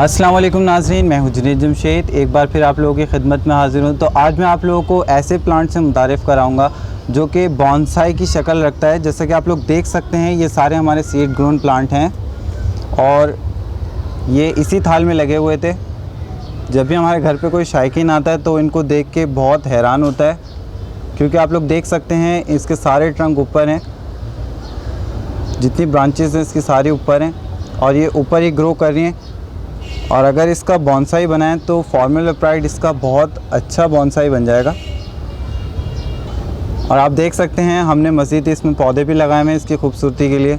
अस्सलाम वालेकुम नाज़रीन, मैं हूं जुनैद जमशेद। एक बार फिर आप लोगों की खिदमत में हाज़िर हूं। तो आज मैं आप लोगों को ऐसे प्लांट से मुतारिफ़ कराऊंगा जो कि बॉन्साई की शक्ल रखता है। जैसा कि आप लोग देख सकते हैं, ये सारे हमारे सीड ग्रोन प्लांट हैं और ये इसी थाल में लगे हुए थे। जब भी हमारे घर पे कोई शायकीन आता है तो इनको देख के बहुत हैरान होता है, क्योंकि आप लोग देख सकते हैं इसके सारे ट्रंक ऊपर हैं, जितनी ब्रांचेस हैं इसकी सारी ऊपर हैं और ये ऊपर ही ग्रो कर रही हैं। और अगर इसका बॉन्साई बनाएं तो फॉर्मूला प्राइड इसका बहुत अच्छा बॉन्साई बन जाएगा। और आप देख सकते हैं हमने मज़ीद इसमें पौधे भी लगाए हुए हैं इसकी खूबसूरती के लिए।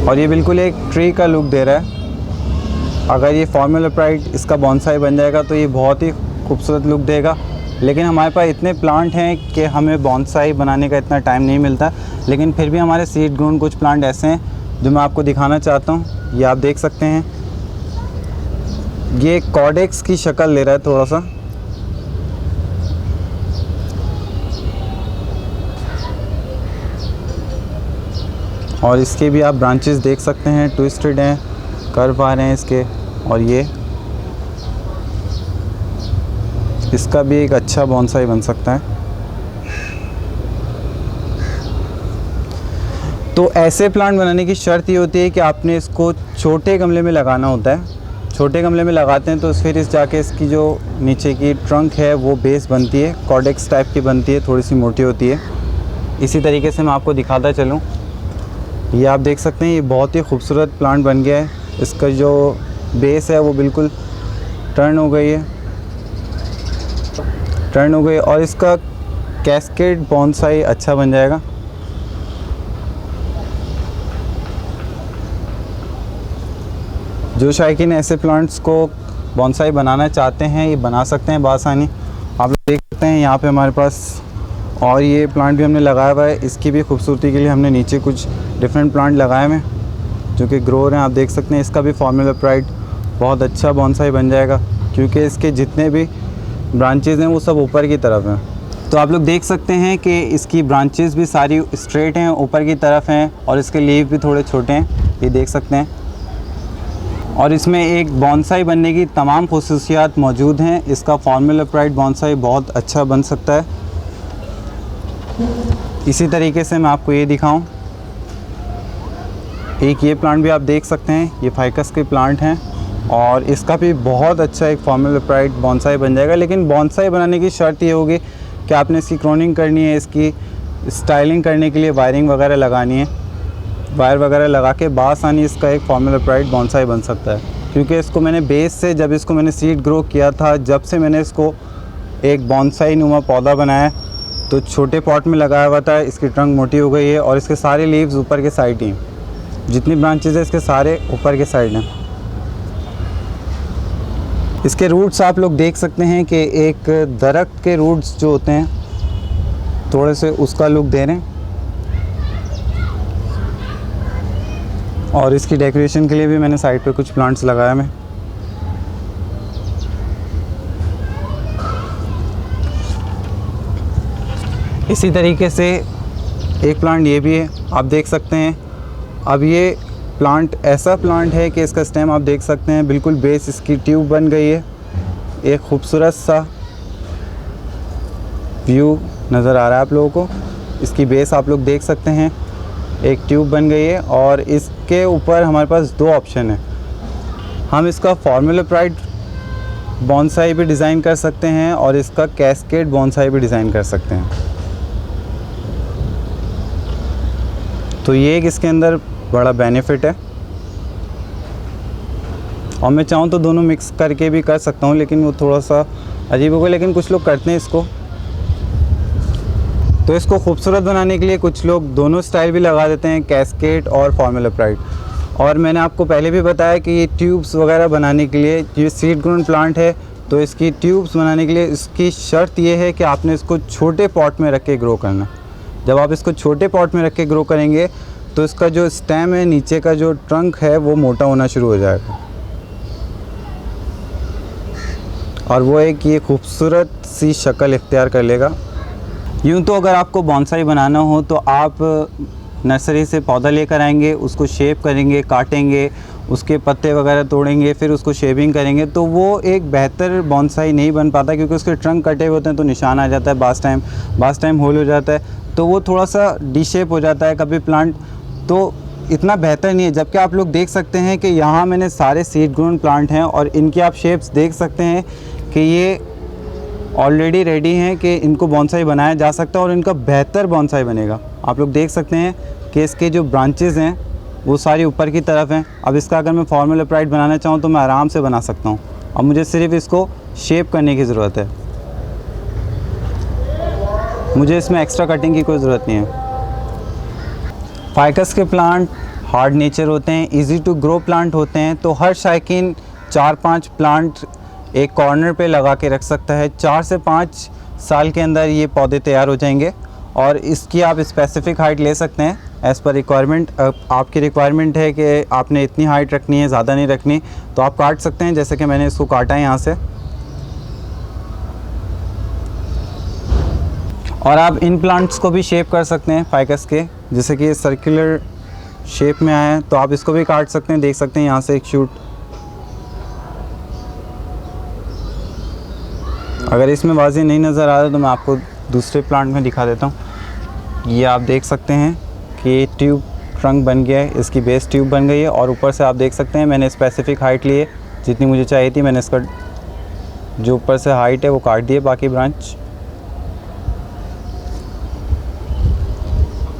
और ये बिल्कुल एक ट्री का लुक दे रहा है। अगर ये फॉर्मूला प्राइड इसका बॉन्साई बन जाएगा तो ये बहुत ही खूबसूरत लुक देगा। लेकिन हमारे पास इतने प्लांट हैं कि हमें बॉन्साई बनाने का इतना टाइम नहीं मिलता, लेकिन फिर भी हमारे सीड ग्रोन कुछ प्लांट ऐसे हैं जो मैं आपको दिखाना चाहता हूँ। ये आप देख सकते हैं, ये कॉडेक्स की शक्ल ले रहा है थोड़ा सा। और इसके भी आप ब्रांचेस देख सकते हैं, ट्विस्टेड हैं, कर्व आ रहे हैं इसके। और ये इसका भी एक अच्छा बॉन्साई बन सकता है। तो ऐसे प्लांट बनाने की शर्त ये होती है कि आपने इसको छोटे गमले में लगाना होता है। छोटे गमले में लगाते हैं तो फिर इस जाके इसकी जो नीचे की ट्रंक है वो बेस बनती है, कॉडेक्स टाइप की बनती है, थोड़ी सी मोटी होती है। इसी तरीके से मैं आपको दिखाता चलूँ। ये आप देख सकते हैं, ये बहुत ही खूबसूरत प्लांट बन गया है। इसका जो बेस है वो बिल्कुल टर्न हो गई है, और इसका कैस्केड बॉन्साई अच्छा बन जाएगा। जो शायकीन ऐसे प्लांट्स को बॉन्साई बनाना चाहते हैं ये बना सकते हैं बासानी। आप लोग देख सकते हैं यहाँ पे हमारे पास और ये प्लांट भी हमने लगाया हुआ है। इसकी भी खूबसूरती के लिए हमने नीचे कुछ डिफरेंट प्लांट लगाए हुए हैं जो कि ग्रो हैं। आप देख सकते हैं इसका भी फॉर्मूला प्राइड बहुत अच्छा बॉन्साई बन जाएगा, क्योंकि इसके जितने भी ब्रांचेज़ हैं वो सब ऊपर की तरफ हैं। तो आप लोग देख सकते हैं कि इसकी ब्रांचेज़ भी सारी स्ट्रेट हैं, ऊपर की तरफ हैं, और इसके लीव भी थोड़े छोटे हैं, ये देख सकते हैं। और इसमें एक बॉन्साई बनने की तमाम खुसूसियात मौजूद हैं। इसका फॉर्मूला प्राइड बॉन्साई बहुत अच्छा बन सकता है। इसी तरीके से मैं आपको ये दिखाऊं, एक ये प्लांट भी आप देख सकते हैं, ये फाइकस के प्लांट हैं और इसका भी बहुत अच्छा एक फॉर्मूला प्राइड बॉन्साई बन जाएगा। लेकिन बॉन्साई बनाने की शर्त ये होगी कि आपने इसकी क्रोनिंग करनी है, इसकी स्टाइलिंग करने के लिए वायरिंग वगैरह लगानी है। वायर वगैरह लगा के बासानी इसका एक फॉर्मूला प्राइड बॉन्साई बन सकता है। क्योंकि इसको मैंने बेस से, जब इसको मैंने सीड ग्रो किया था, जब से मैंने इसको एक बॉन्साई नुमा पौधा बनाया तो छोटे पॉट में लगाया हुआ था। इसकी ट्रंक मोटी हो गई है और इसके सारे लीव्स ऊपर के साइड ही, जितनी ब्रांचेज है इसके सारे ऊपर के साइड हैं। इसके रूट्स आप लोग देख सकते हैं कि एक दरख्त के रूट्स जो होते हैं थोड़े से उसका लुक दे रहे हैं। और इसकी डेकोरेशन के लिए भी मैंने साइड पे कुछ प्लांट्स लगाए हैं। इसी तरीके से एक प्लांट ये भी है, आप देख सकते हैं। अब ये प्लांट ऐसा प्लांट है कि इसका स्टेम आप देख सकते हैं, बिल्कुल बेस इसकी ट्यूब बन गई है। एक खूबसूरत सा व्यू नज़र आ रहा है आप लोगों को। इसकी बेस आप लोग देख सकते हैं, एक ट्यूब बन गई है। और इसके ऊपर हमारे पास दो ऑप्शन है। हम इसका फॉर्मूला प्राइड बॉन्साई भी डिज़ाइन कर सकते हैं और इसका कैस्केड बॉन्साई भी डिज़ाइन कर सकते हैं। तो ये एक इसके अंदर बड़ा बेनिफिट है। और मैं चाहूँ तो दोनों मिक्स करके भी कर सकता हूँ, लेकिन वो थोड़ा सा अजीब होगा। लेकिन कुछ लोग करते हैं इसको। तो इसको खूबसूरत बनाने के लिए कुछ लोग दोनों स्टाइल भी लगा देते हैं, कैस्केड और फॉर्मूला प्राइड। और मैंने आपको पहले भी बताया कि ये ट्यूब्स वगैरह बनाने के लिए, ये सीड ग्रोन प्लांट है तो इसकी ट्यूब्स बनाने के लिए इसकी शर्त ये है कि आपने इसको छोटे पॉट में रख के ग्रो करना। जब आप इसको छोटे पॉट में रख के ग्रो करेंगे तो इसका जो स्टेम है, नीचे का जो ट्रंक है वो मोटा होना शुरू हो जाएगा और वो एक ये खूबसूरत सी शक्ल इख्तियार कर लेगा। यूँ तो अगर आपको बॉन्साई बनाना हो तो आप नर्सरी से पौधा लेकर आएंगे, उसको शेप करेंगे, काटेंगे, उसके पत्ते वगैरह तोड़ेंगे, फिर उसको शेविंग करेंगे, तो वो एक बेहतर बॉन्साई नहीं बन पाता, क्योंकि उसके ट्रंक कटे हुए होते हैं तो निशान आ जाता है, बास टाइम होल हो जाता है, तो वो थोड़ा सा डी शेप हो जाता है कभी प्लांट, तो इतना बेहतर नहीं है। जबकि आप लोग देख सकते हैं कि यहाँ मैंने सारे सीड ग्रोन प्लांट हैं और इनकी आप शेप्स देख सकते हैं कि ये ऑलरेडी रेडी हैं कि इनको बॉन्साई बनाया जा सकता है और इनका बेहतर बॉन्साई बनेगा। आप लोग देख सकते हैं कि इसके जो ब्रांचेज़ हैं वो सारी ऊपर की तरफ हैं। अब इसका अगर मैं फॉर्मल अप्राइट बनाना चाहूँ तो मैं आराम से बना सकता हूँ। अब मुझे सिर्फ इसको शेप करने की ज़रूरत है, मुझे इसमें एक्स्ट्रा कटिंग की कोई ज़रूरत नहीं है। फाइकस के प्लांट हार्ड नेचर होते हैं, इजी टू ग्रो प्लांट होते हैं, तो हर शायकीन 4-5 प्लांट एक कॉर्नर पे लगा के रख सकता है। 4 से 5 साल के अंदर ये पौधे तैयार हो जाएंगे और इसकी आप स्पेसिफ़िक हाइट ले सकते हैं एज़ पर रिक्वायरमेंट। आपकी रिक्वायरमेंट है कि आपने इतनी हाइट रखनी है, ज़्यादा नहीं रखनी, तो आप काट सकते हैं, जैसे कि मैंने इसको काटा है यहाँ से। और आप इन प्लांट्स को भी शेप कर सकते हैं फाइकस के, जैसे कि ये सर्कुलर शेप में आया है तो आप इसको भी काट सकते हैं। देख सकते हैं यहाँ से एक शूट, अगर इसमें वाज़ेह नहीं नज़र आ रहा तो मैं आपको दूसरे प्लांट में दिखा देता हूँ। ये आप देख सकते हैं कि ट्यूब ट्रंक बन गया है, इसकी बेस ट्यूब बन गई है और ऊपर से आप देख सकते हैं मैंने स्पेसिफ़िक हाइट ली है, जितनी मुझे चाहिए थी मैंने इसका जो ऊपर से हाइट है वो काट दिए बाकी ब्रांच।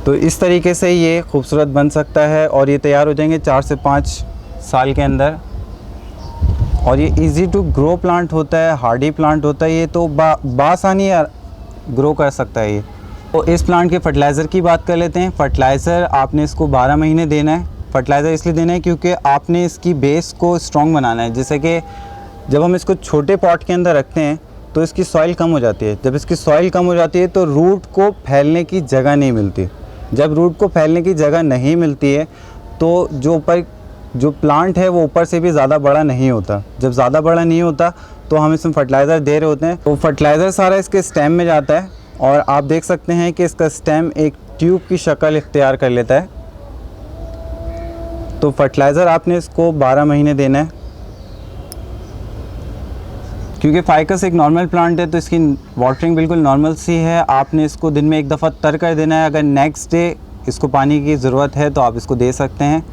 तो इस तरीके से ये खूबसूरत बन सकता है और ये तैयार हो जाएंगे 4 से 5 साल के अंदर। और ये इजी टू ग्रो प्लांट होता है, हार्डी प्लांट होता है, ये तो बासानी ग्रो कर सकता है ये। तो इस प्लांट के फर्टिलाइज़र की बात कर लेते हैं। फर्टिलाइज़र आपने इसको 12 महीने देना है। फर्टिलाइज़र इसलिए देना है क्योंकि आपने इसकी बेस को स्ट्रॉन्ग बनाना है। जैसे कि जब हम इसको छोटे पॉट के अंदर रखते हैं तो इसकी सॉइल कम हो जाती है। जब इसकी सॉइल कम हो जाती है तो रूट को फैलने की जगह नहीं मिलती। जब रूट को फैलने की जगह नहीं मिलती है तो जो प्लांट है वो ऊपर से भी ज़्यादा बड़ा नहीं होता। जब ज़्यादा बड़ा नहीं होता तो हम इसमें फर्टिलाइज़र दे रहे होते हैं, तो फर्टिलाइज़र सारा इसके स्टेम में जाता है और आप देख सकते हैं कि इसका स्टेम एक ट्यूब की शक्ल इख्तियार कर लेता है। तो फर्टिलाइज़र आपने इसको 12 महीने देना है। क्योंकि फाइकस एक नॉर्मल प्लांट है तो इसकी वाटरिंग बिल्कुल नॉर्मल सी है। आपने इसको दिन में एक दफ़ा तर कर देना है। अगर नेक्स्ट डे इसको पानी की ज़रूरत है तो आप इसको दे सकते हैं,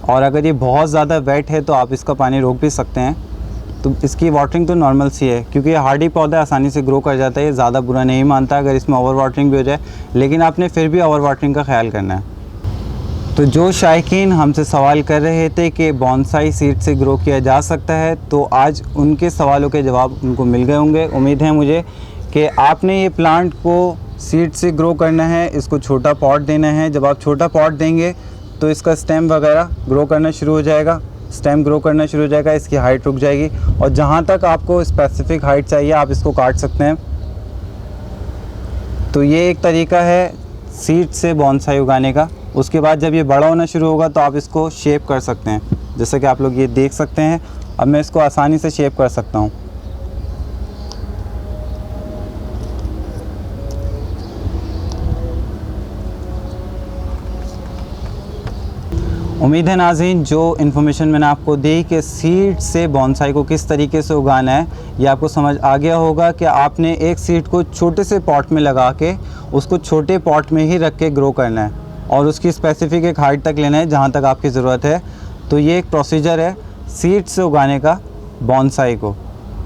और अगर ये बहुत ज़्यादा वेट है तो आप इसका पानी रोक भी सकते हैं। तो इसकी वाटरिंग तो नॉर्मल सी है, क्योंकि ये हार्डी पौधा आसानी से ग्रो कर जाता है, ये ज़्यादा बुरा नहीं मानता अगर इसमें ओवर वाटरिंग भी हो जाए, लेकिन आपने फिर भी ओवर वाटरिंग का ख्याल करना है। तो जो शायकीन हमसे सवाल कर रहे थे कि बॉन्साई सीड से ग्रो किया जा सकता है, तो आज उनके सवालों के जवाब उनको मिल गए होंगे। उम्मीद है मुझे कि आपने ये प्लांट को सीड से ग्रो करना है, इसको छोटा पॉट देना है। जब आप छोटा पॉट देंगे तो इसका स्टेम वगैरह ग्रो करना शुरू हो जाएगा, स्टेम ग्रो करना शुरू हो जाएगा, इसकी हाइट रुक जाएगी और जहाँ तक आपको स्पेसिफिक हाइट चाहिए आप इसको काट सकते हैं। तो ये एक तरीका है सीड से बॉन्साई उगाने का। उसके बाद जब ये बड़ा होना शुरू होगा तो आप इसको शेप कर सकते हैं, जैसे कि आप लोग ये देख सकते हैं। अब मैं इसको आसानी से शेप कर सकता हूँ। उम्मीद है नाज़रीन जो इन्फॉर्मेशन मैंने आपको दी कि सीड से बॉन्साई को किस तरीके से उगाना है, ये आपको समझ आ गया होगा कि आपने एक सीड को छोटे से पॉट में लगा के उसको छोटे पॉट में ही रख के ग्रो करना है और उसकी स्पेसिफिक एक हाइट तक लेना है जहाँ तक आपकी ज़रूरत है। तो ये एक प्रोसीजर है सीड से उगाने का बॉन्साई को।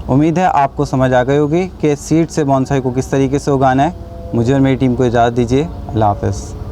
उम्मीद है आपको समझ आ गई होगी कि सीड से बॉन्साई को किस तरीके से उगाना है। मुझे और मेरी टीम को इजाज़त दीजिए। अल्लाह हाफ़िज़।